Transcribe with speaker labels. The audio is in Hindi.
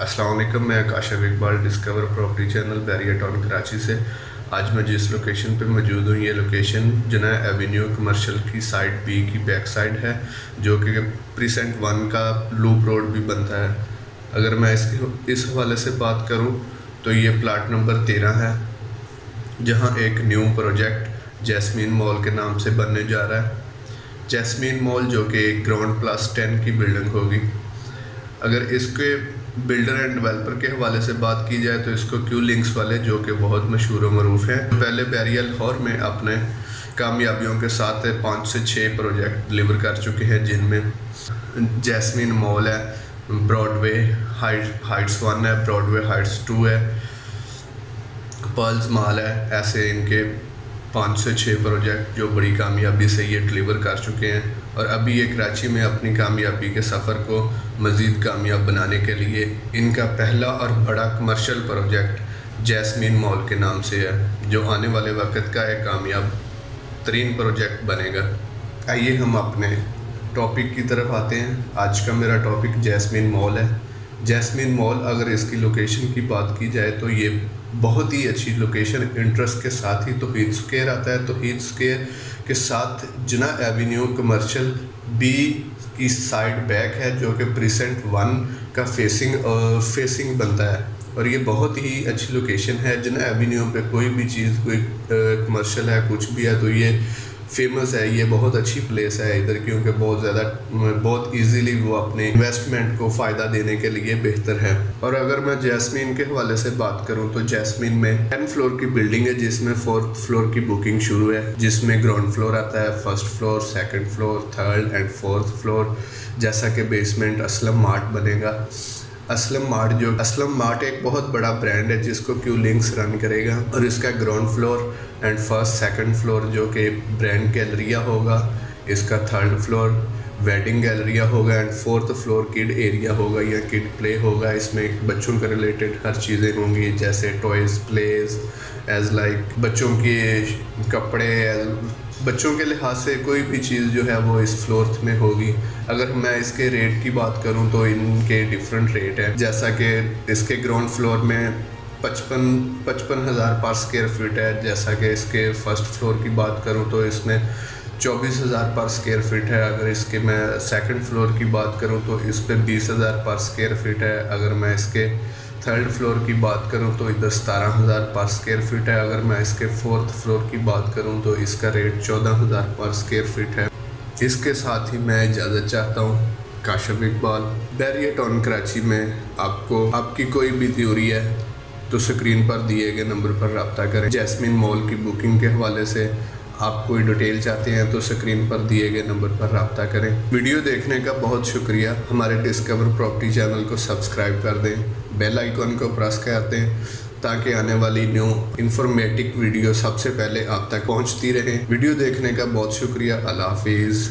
Speaker 1: अस्सलाम वालेकुम। मैं Kashif Iqbal discover property channel Bahria town Karachi से। आज मैं जिस लोकेशन पे मौजूद हूँ, ये लोकेशन जना एवेन्यू कमर्शियल की साइड बी की बैक साइड है, जो कि प्रीसेंट 1 का लूप रोड भी बनता है। अगर मैं इस हवाले से बात करूँ तो ये प्लाट नंबर 13 है, जहाँ एक न्यू प्रोजेक्ट जैस्मीन मॉल के नाम से बनने जा रहा है। जैस्मीन मॉल जो कि एक ग्राउंड प्लस 10 की बिल्डिंग होगी। अगर इसके बिल्डर एंड डेवलपर के हवाले से बात की जाए तो इसको क्यू लिंक्स वाले, जो कि बहुत मशहूर व मरूफ हैं, पहले बैरिया लाहौर में अपने कामयाबियों के साथ 5 से 6 प्रोजेक्ट डिलीवर कर चुके हैं, जिनमें जैस्मीन मॉल है, ब्रॉडवे हाइट्स 1 है, ब्रॉडवे हाइट्स 2 है, पर्ल्स मॉल है। ऐसे इनके 5 से 6 प्रोजेक्ट जो बड़ी कामयाबी से ये डिलीवर कर चुके हैं, और अभी ये कराची में अपनी कामयाबी के सफ़र को मज़ीद कामयाब बनाने के लिए इनका पहला और बड़ा कमर्शियल प्रोजेक्ट जैस्मीन मॉल के नाम से है, जो आने वाले वक्त का एक कामयाब तरीन प्रोजेक्ट बनेगा। आइए हम अपने टॉपिक की तरफ आते हैं। आज का मेरा टॉपिक जैस्मीन मॉल है। जैस्मीन मॉल, अगर इसकी लोकेशन की बात की जाए तो ये बहुत ही अच्छी लोकेशन, इंटरेस्ट के साथ ही तो ईद स्क्वायर आता है, तो ईद स्क्वायर के साथ जना एवेन्यू कमर्शियल बी की साइड बैक है, जो कि प्रीसेंट 1 का फेसिंग बनता है। और ये बहुत ही अच्छी लोकेशन है। जना एवेन्यू पे कोई भी चीज़, कोई कमर्शियल है, कुछ भी है, तो ये फेमस है। ये बहुत अच्छी प्लेस है इधर, क्योंकि बहुत इजीली वो अपने इन्वेस्टमेंट को फ़ायदा देने के लिए बेहतर है। और अगर मैं जैस्मीन के हवाले से बात करूं तो जैस्मीन में 10 फ्लोर की बिल्डिंग है, जिसमें 4th फ्लोर की बुकिंग शुरू है, जिसमें ग्राउंड फ्लोर आता है, 1st floor, 2nd floor, 3rd and 4th floor. जैसा कि बेसमेंट असलम मार्ट बनेगा। असलम मार्ट एक बहुत बड़ा ब्रांड है जिसको क्यू लिंक्स रन करेगा, और इसका ground floor and 1st 2nd floor जो कि ब्रांड गैलरिया होगा, इसका 3rd फ्लोर वेडिंग गैलरिया होगा, and 4th floor kid area होगा या किड प्ले होगा। इसमें बच्चों के रिलेटेड हर चीज़ें होंगी, जैसे टॉयज़, प्लेज, एज लाइक बच्चों के कपड़े, बच्चों के लिहाज से कोई भी चीज़ जो है वो इस फ्लोर में होगी। अगर मैं इसके रेट की बात करूं तो इनके डिफरेंट रेट हैं, जैसा कि इसके ग्राउंड फ्लोर में 55 हज़ार पर स्क्वायर फीट है। जैसा कि इसके 1st फ्लोर की बात करूं तो इसमें 24 हज़ार पर स्क्वायर फीट है। अगर इसके मैं 2nd फ्लोर की बात करूं तो इस पर 20 हज़ार पर स्क्वायर फीट है। अगर मैं इसके 3rd फ्लोर की बात करूं तो इधर 17 हज़ार पर स्क्वायर फीट है। अगर मैं इसके 4th फ्लोर की बात करूं तो इसका रेट 14 हज़ार पर स्क्वायर फीट है। इसके साथ ही मैं इजाज़त चाहता हूँ। काशिफ इकबाल, बैरिया टाउन कराची में आपकी कोई भी थ्योरी है तो स्क्रीन पर दिए गए नंबर पर रब्ता करें। जैस्मीन मॉल की बुकिंग के हवाले से आप कोई डिटेल चाहते हैं तो स्क्रीन पर दिए गए नंबर पर रब्ता करें। वीडियो देखने का बहुत शुक्रिया। हमारे डिस्कवर प्रॉपर्टी चैनल को सब्सक्राइब कर दें, बेल आइकॉन को प्रेस कर दें, ताकि आने वाली न्यू इंफॉर्मेटिव वीडियो सबसे पहले आप तक पहुंचती रहे। वीडियो देखने का बहुत शुक्रिया। अल्लाह हाफिज़।